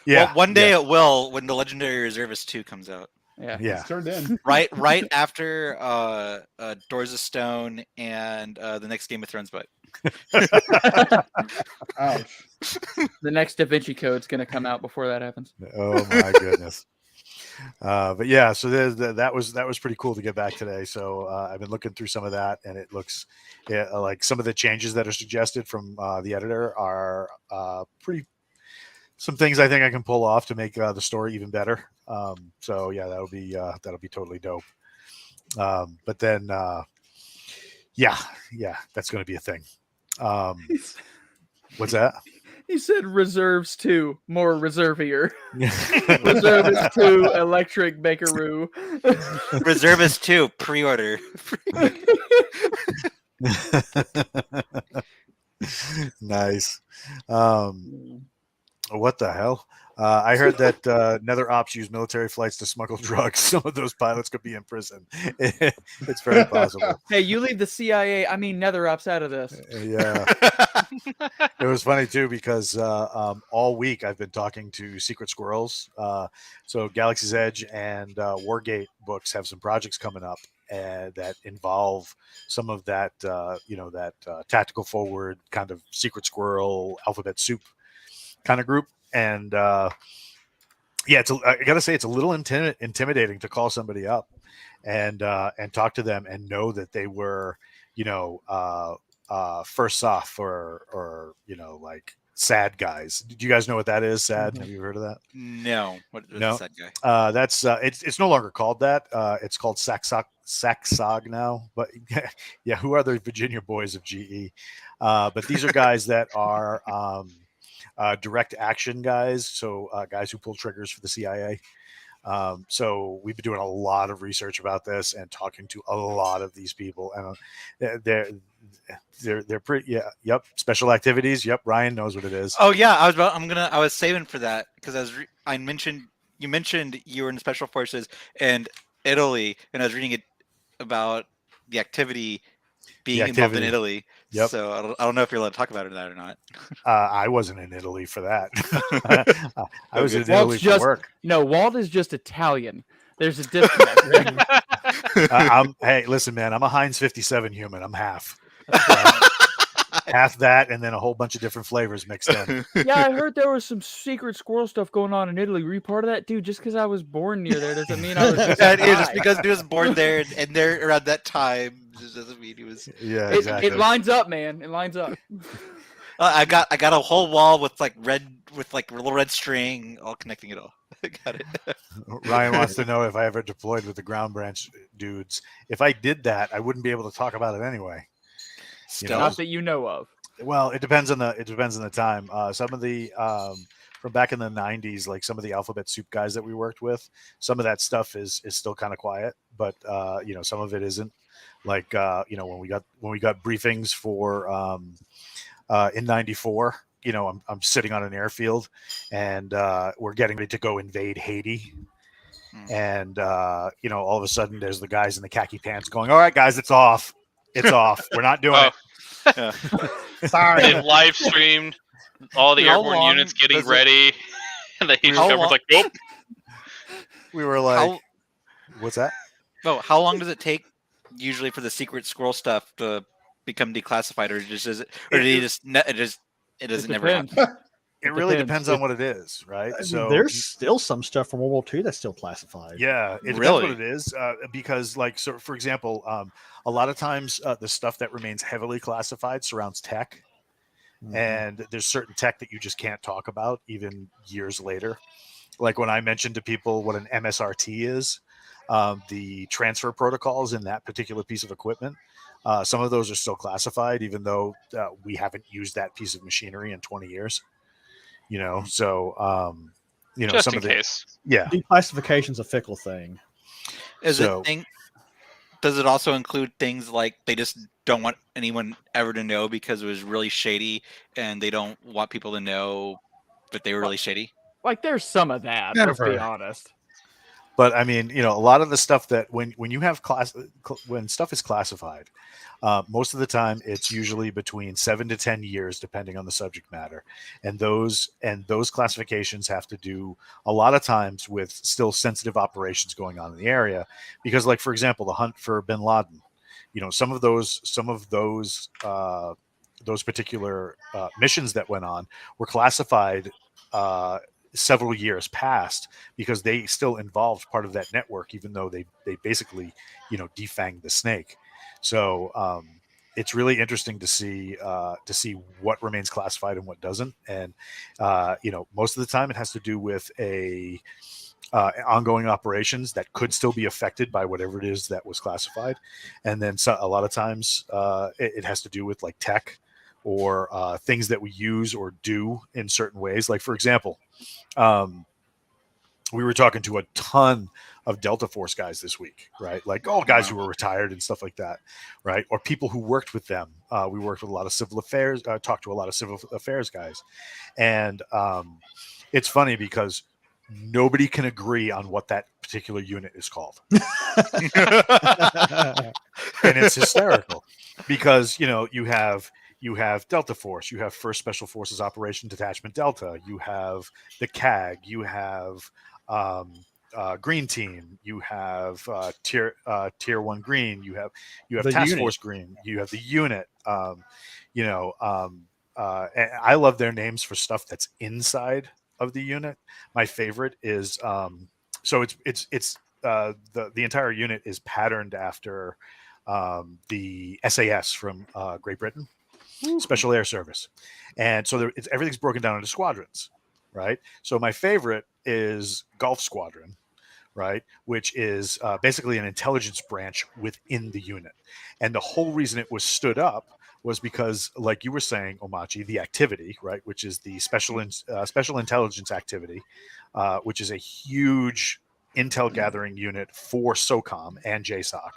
Yeah. Well, one day it will when the Legendary Reservist 2 comes out. Yeah. It's turned in. Right after Doors of Stone and the next Game of Thrones book. Ouch. The next Da Vinci Code's going to come out before that happens. Oh my goodness. But yeah, so that was pretty cool to get back today. So I've been looking through some of that, and it looks like some of the changes that are suggested from the editor are pretty. Some things I think I can pull off to make the story even better. So yeah, that'll be totally dope. But then, yeah, that's going to be a thing. What's that? He said reserves 2, more reservier. Reservist 2, electric bakeroo. Reservist 2, pre-order. Nice. What the hell? I heard that Nether Ops use military flights to smuggle drugs. Some of those pilots could be in prison. It's very possible. Hey, you leave the CIA, Nether Ops out of this. Yeah. It was funny, too, because all week I've been talking to Secret Squirrels. So Galaxy's Edge and Wargate books have some projects coming up that involve some of that, tactical forward kind of Secret Squirrel alphabet soup kind of group. And I gotta say, it's a little intimidating to call somebody up and talk to them and know that they were, first off or like sad guys. Do you guys know what that is? Sad? Have you heard of that? No. What is No. sad guy? That's it's no longer called that. It's called Saxog now. But yeah, who are the Virginia boys of GE? But these are guys that are direct action guys, so guys who pull triggers for the CIA. So we've been doing a lot of research about this and talking to a lot of these people, and they're pretty. Yeah, yep. Special activities. Yep. Ryan knows what it is. Oh yeah, I was saving for that because you mentioned you were in special forces in Italy, and I was reading it about the activity being involved in Italy. Yep. So I don't know if you're allowed to talk about that or not. I wasn't in Italy for that. I was in Italy for work. No, Walt is just Italian. There's a difference. Hey, listen, man. I'm a Heinz 57 human. I'm half. Half that, and then a whole bunch of different flavors mixed in. Yeah, I heard there was some secret squirrel stuff going on in Italy. Were you part of that, dude? Just because I was born near there doesn't mean I was. Just because he was born there and there around that time doesn't mean he was. Yeah, exactly. It lines up, man. It lines up. I got a whole wall with little red string, all connecting it all. Got it. Ryan wants to know if I ever deployed with the ground branch dudes. If I did that, I wouldn't be able to talk about it anyway. Not that you know of. Well, it depends on the time. Some of the from back in the 90s, like some of the alphabet soup guys that we worked with, some of that stuff is still kind of quiet, but some of it isn't. Like when we got briefings for in 94, I'm sitting on an airfield and we're getting ready to go invade Haiti. And all of a sudden there's the guys in the khaki pants going, "All right, guys, it's off. It's off. We're not doing it." Yeah. Sorry. They've live streamed all the airborne units getting ready, and the Haitian government's like, "Nope." We were like, "What's that?" Oh, how long does it take usually for the secret squirrel stuff to become declassified, or it doesn't never happen? It really depends on what it is, right? So there's still some stuff from World War II that's still classified. Yeah, it depends Really? what it is, because, like, so for example, a lot of times the stuff that remains heavily classified surrounds tech, and there's certain tech that you just can't talk about even years later. Like when I mentioned to people what an MSRT is, the transfer protocols in that particular piece of equipment, some of those are still classified, even though we haven't used that piece of machinery in 20 years. You know, so you know, Just some in of the case. yeah. Declassification's a fickle thing. Does it also include things like they just don't want anyone ever to know because it was really shady, and they don't want people to know that they were really shady? Like, there's some of that. Let's be honest. But I mean, you know, a lot of the stuff that when you have when stuff is classified, most of the time it's usually between 7 to 10 years, depending on the subject matter, and those classifications have to do a lot of times with still sensitive operations going on in the area, because, like, for example, the hunt for Bin Laden, you know, some of those particular missions that went on were classified several years past, because they still involved part of that network, even though they basically, you know, defanged the snake. So it's really interesting to see what remains classified and what doesn't. And you know, most of the time it has to do with ongoing operations that could still be affected by whatever it is that was classified. And then a lot of times it has to do with, like, tech or things that we use or do in certain ways. Like, for example, we were talking to a ton of Delta Force guys this week, right? Like all guys who were retired and stuff like that, right? Or people who worked with them. We worked with a lot of civil affairs, talked to a lot of civil affairs guys. And it's funny because nobody can agree on what that particular unit is called. And it's hysterical because, you know, you have Delta Force, you have First Special Forces Operation Detachment Delta, you have the CAG, you have Green Team, you have Tier 1 Green, you have Task unit. Force Green, you have the unit. You know, and I love their names for stuff that's inside of the unit. My favorite is so it's the entire unit is patterned after the SAS from Great Britain. Special Air Service, and so everything's broken down into squadrons, right? So my favorite is Gulf Squadron, right, which is basically an intelligence branch within the unit. And the whole reason it was stood up was because, like you were saying, Omachi, the activity, right, which is the special intelligence activity, which is a huge intel gathering unit for SOCOM and JSOC.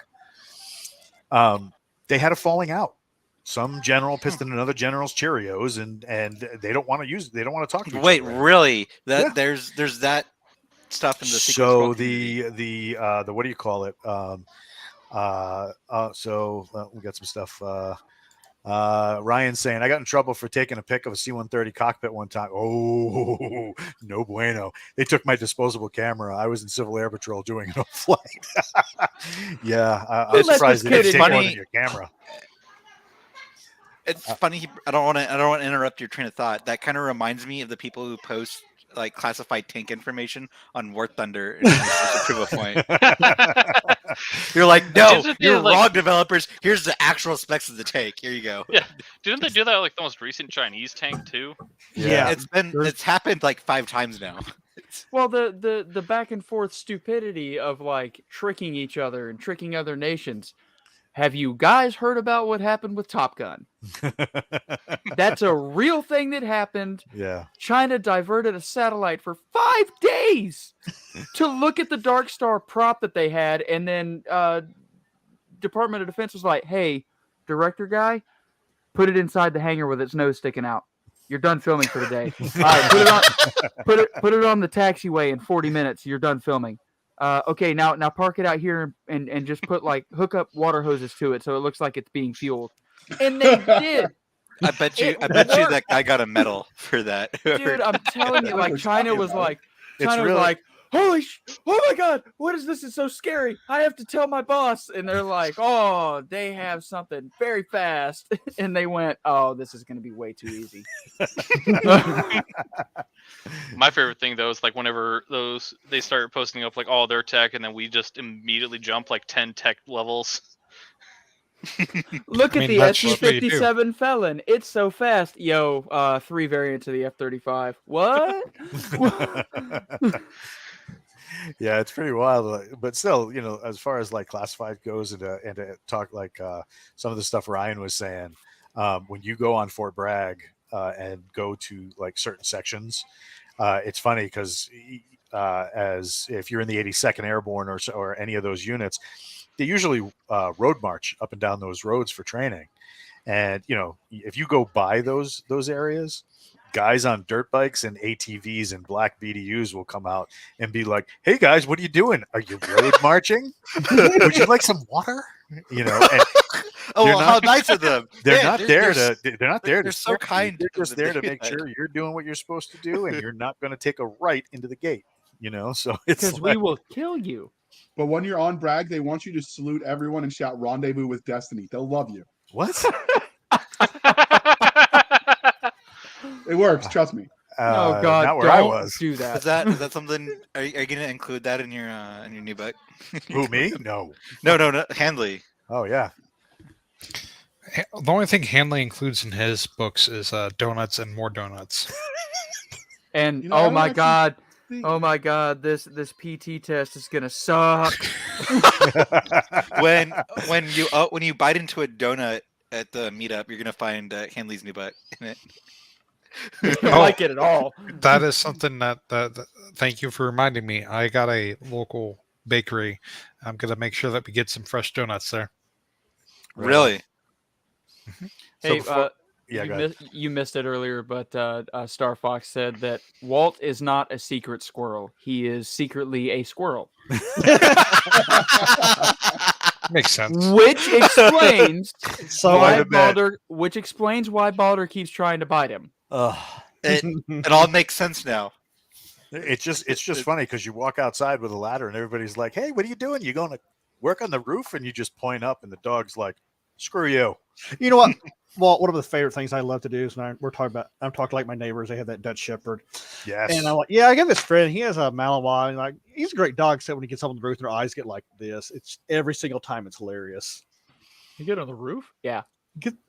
They had a falling out. Some general pissed in another general's Cheerios, and they don't want to they don't want to talk to each other. Wait, really? There's that stuff in the so the what do you call it? So we got some stuff. Ryan's saying, I got in trouble for taking a pic of a C-130 cockpit one time. Oh, no bueno. They took my disposable camera. I was in Civil Air Patrol doing it on flight. Yeah, I'm surprised they didn't take more than your camera. It's funny. I don't want to interrupt your train of thought. That kind of reminds me of the people who post like classified tank information on War Thunder and to prove a point. You're like, no, you're wrong, developers. Here's the actual specs of the tank. Here you go. Yeah, didn't they do that with, like, the most recent Chinese tank too? Yeah, it's happened like 5 times now. Well, the back and forth stupidity of, like, tricking each other and tricking other nations. Have you guys heard about what happened with Top Gun? That's a real thing that happened. Yeah. China diverted a satellite for 5 days to look at the Dark Star prop that they had, and then Department of Defense was like, hey, director guy, put it inside the hangar with its nose sticking out. You're done filming for the day. All right, put it on the taxiway in 40 minutes. You're done filming. Okay, now park it out here and just put, like, hook up water hoses to it so it looks like it's being fueled. And they did. I bet you that guy got a medal for that. Dude, I'm telling you, like, China was like, oh my God, what is this? It's so scary. I have to tell my boss. And they're like, oh, they have something very fast. And they went, oh, this is going to be way too easy. My favorite thing though is like whenever they start posting up like all their tech, and then we just immediately jump like 10 tech levels. Look I at mean, the that's what you do. SU-57 Felon. It's so fast. Yo, 3 variants of the F-35. What? Yeah, it's pretty wild, but still, as far as like classified goes, and to talk like some of the stuff Ryan was saying, when you go on Fort Bragg and go to like certain sections, it's funny because as if you're in the 82nd Airborne or any of those units, they usually road march up and down those roads for training, and if you go by those areas, guys on dirt bikes and ATVs and black BDUs will come out and be like, "Hey guys, what are you doing? Are you road marching? Would you like some water?" And Oh, well, how nice of them! they're Yeah, not there to. They're not there. They're to so scare you. kind. They're just there to do make that. sure you're doing what you're supposed to do, and you're not going to take a right into the gate. So it's Because we will kill you. But when you're on Bragg, they want you to salute everyone and shout "Rendezvous with Destiny." They'll love you. what? It works. Trust me. Oh God! Not where don't I was. do that. Is that something? Are you going to include that in your new book? Who, me? No. No, Handley. Oh yeah. The only thing Hanley includes in his books is donuts and more donuts. And I oh would my actually God! think- Oh my God! This PT test is gonna suck. when you bite into a donut at the meetup, you're gonna find Handley's new book in it. I don't like it at all. That is something that thank you for reminding me. I got a local bakery. I'm gonna make sure that we get some fresh donuts there. Really? Hey, go ahead. you missed it earlier, but Star Fox said that Walt is not a secret squirrel. He is secretly a squirrel. Makes sense. Which explains So Why why the bet? Balder keeps trying to bite him. It all makes sense now. It's just funny because you walk outside with a ladder and everybody's like, "Hey, what are you doing? You going to work on the roof?" And you just point up, and the dog's like, "Screw you." You know what? Well, one of the favorite things I love to do is when I'm talking like my neighbors. They have that Dutch Shepherd, Yes. and I'm like, yeah, I got this friend. He has a Malinois, and like he's a great dog. Except when he gets up on the roof, their eyes get like this. It's every single time. It's hilarious. You get on the roof? Yeah.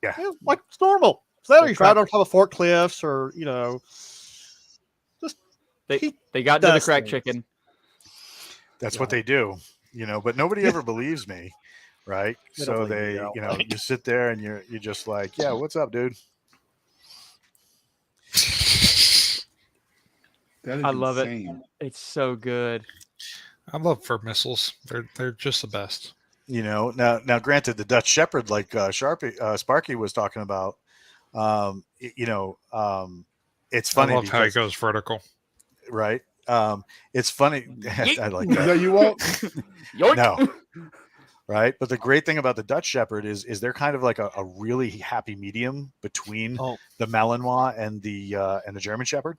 Yeah, like it's normal. So that or They're you ride on top of fork cliffs, or They got into the does crack things. chicken. That's what they do, but nobody ever believes me, right? They don't So believe they, you, you sit there and you're just like, "Yeah, what's up, dude?" That is I love it. insane. It's so good. I love fur missiles. They're just the best. Now granted, the Dutch Shepherd, like Sparky was talking about, it's funny. I love how it because- goes vertical. right? It's funny. I like that. No, you won't. Yoink. No. Right. But the great thing about the Dutch Shepherd is they're kind of like a really happy medium between the Malinois and the German Shepherd.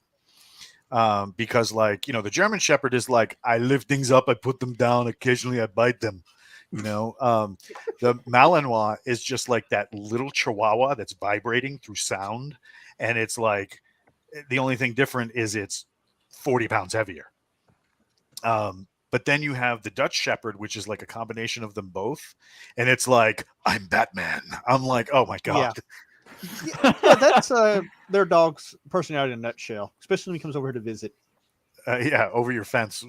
Because the German Shepherd is like, I lift things up, I put them down, occasionally I bite them. The Malinois is just like that little Chihuahua that's vibrating through sound, and it's like the only thing different is it's 40 pounds heavier. But then you have the Dutch Shepherd, which is like a combination of them both, and it's like, I'm Batman. I'm like, oh my god. yeah, that's their dog's personality in a nutshell. Especially when he comes over here to visit. Over your fence.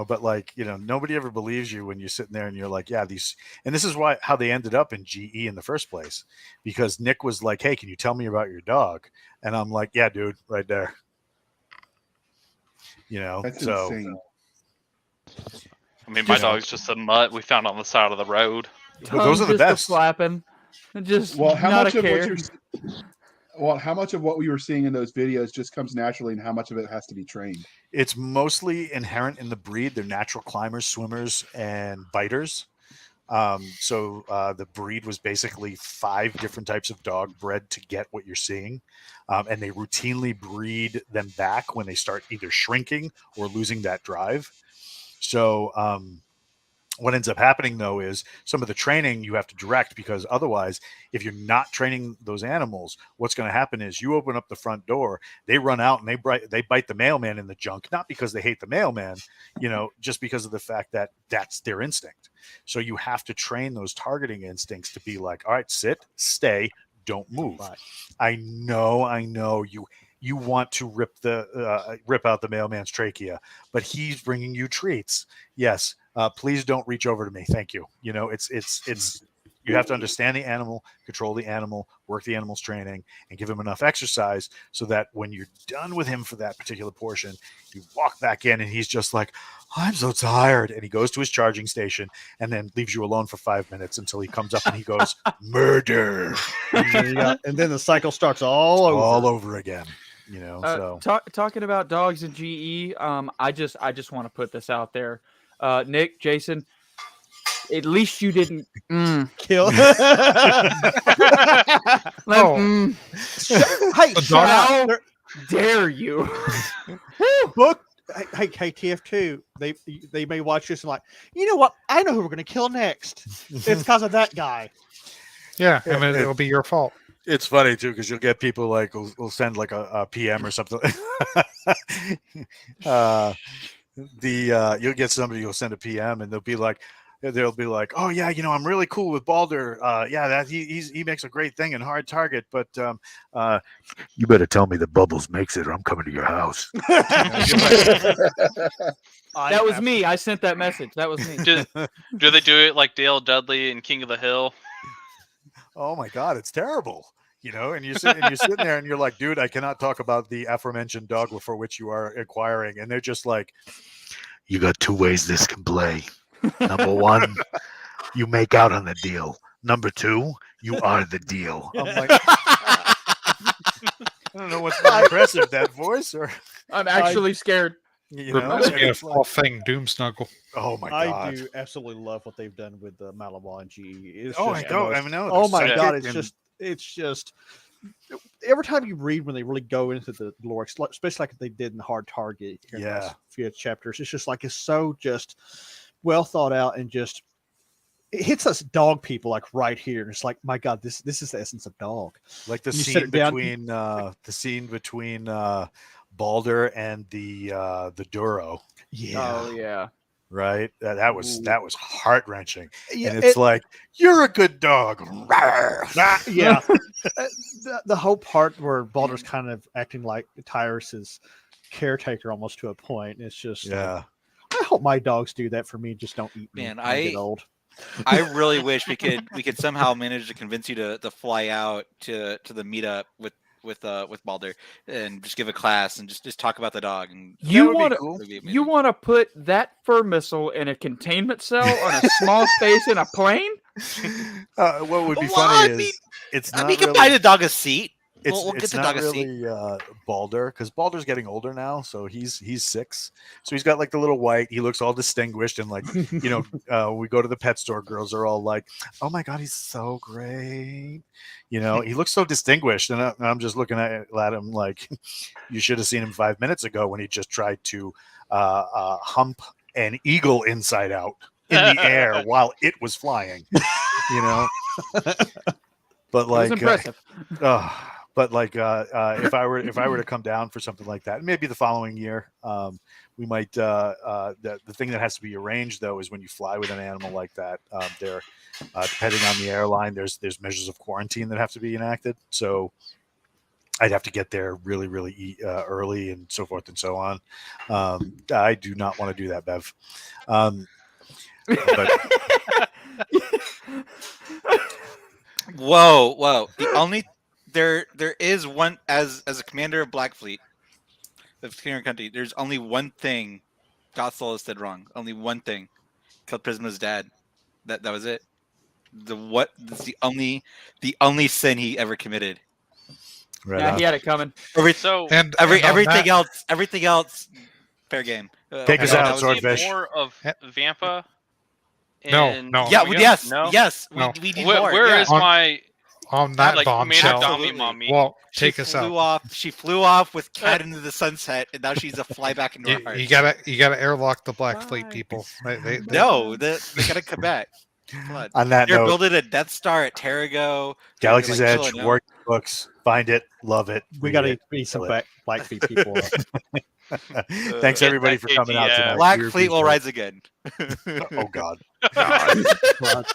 But nobody ever believes you when you're sitting there and you're like, yeah, and this is how they ended up in GE in the first place, because Nick was like, hey, can you tell me about your dog? And I'm like, yeah, dude, right there. That's so insane. I mean, my dog's just a mutt we found on the side of the road. But those are the Just a best. flapping. Just How not much a of care. how much of what we were seeing in those videos just comes naturally, and how much of it has to be trained? It's mostly inherent in the breed. They're natural climbers, swimmers, and biters. So the breed was basically 5 different types of dog bred to get what you're seeing. And they routinely breed them back when they start either shrinking or losing that drive. So what ends up happening, though, is some of the training you have to direct, because otherwise, if you're not training those animals, what's going to happen is you open up the front door, they run out and they bite the mailman in the junk, not because they hate the mailman, just because of the fact that that's their instinct. So you have to train those targeting instincts to be like, all right, sit, stay, don't move. Right. I know you want to rip out the mailman's trachea, but he's bringing you treats. Yes. Please don't reach over to me. Thank you. It's you have to understand the animal, control the animal, work the animal's training, and give him enough exercise so that when you're done with him for that particular portion, you walk back in and he's just like, I'm so tired. And he goes to his charging station and then leaves you alone for 5 minutes until he comes up and he goes, murder. And then the cycle starts all over again. Talking about dogs and GE, I just want to put this out there. Nick, Jason, at least you didn't kill. Hey, how dare you? Book. Hey, TF2. They may watch this and like, you know what? I know who we're going to kill next. It's because of that guy. Yeah, I mean, it'll be your fault. It's funny too, because you'll get people like will send like a PM or something. You'll get somebody who'll send a PM and they'll be like, oh yeah, I'm really cool with Balder. That he makes a great thing in hard target, but you better tell me that Bubbles makes it, or I'm coming to your house. That was me. I sent that message. That was me. Do they do it like Dale Dudley in King of the Hill? Oh my God, it's terrible. And you're sitting there and you're like, dude, I cannot talk about the aforementioned dog for which you are inquiring. And they're just like, you got 2 ways this can play. Number 1, you make out on the deal. Number 2, you are the deal. I'm like, I don't know what's more impressive, that voice or I'm actually scared. Reminds me of All Thing Doom Snuggle. Oh my God! I do absolutely love what they've done with the Malinois and GE. Oh my God! It's just every time you read when they really go into the lore, especially like they did in the Hard Target. Yeah, few chapters. It's just like it's so just well thought out and just it hits us dog people like right here. And it's like, my God, this is the essence of dog. Like the scene between Balder and the Duro. Yeah. Oh yeah. Right. That was heart wrenching. Yeah, and it's like, you're a good dog. Yeah. The whole part where Balder's kind of acting like Tyrus's caretaker almost to a point. It's just like, I hope my dogs do that for me. Just don't eat me. Man, when I get old. I really wish we could somehow manage to convince you to fly out to the meetup with Balder and just give a class and just talk about the dog. And you want to put that fur missile in a containment cell on a small space in a plane? What would be funny is it's not. We can buy the dog a seat. We'll It's get the not dog a seat. really Balder, because Balder's getting older now, so he's 6, so he's got like the little white. He looks all distinguished, and like we go to the pet store. Girls are all like, "Oh my God, he's so great!" He looks so distinguished, and I'm just looking at him like, you should have seen him 5 minutes ago when he just tried to hump an eagle inside out in the air while it was flying. But like, it was impressive. But like, if I were to come down for something like that, maybe the following year, we might. The thing that has to be arranged though is when you fly with an animal like that, there, depending on the airline, there's measures of quarantine that have to be enacted. So I'd have to get there really, really early and so forth and so on. I do not want to do that, Bev. But Whoa! The only there is one as a commander of Black Fleet, the Clearing Country. There's only one thing Gothel did wrong. Only one thing. Killed Prisma's dad. That was it. That's the only sin he ever committed. Right yeah, he had it coming. Everything else, fair game. Take us out, Swordfish. More of Vampa No, And no. Yeah, we go. yes, No. yes. No. We need Where, more. where yeah. is my On that like Commander bombshell, Dami mommy? Walt, She take us flew out. off. She flew off with Cat into the sunset, and now she's a fly back into our You, hearts. you gotta airlock the Black Fleet people. They No, they gotta come back. Come on. On that They're note, building a Death Star at Terrago. They're, Galaxy's like, Edge, chilling out. work books, find it, love it. We read got to it, be some kill it. Black Feet people. Thanks Get everybody that for coming out KTF. tonight. Black We Fleet will appreciate rise again. it. Oh God. God.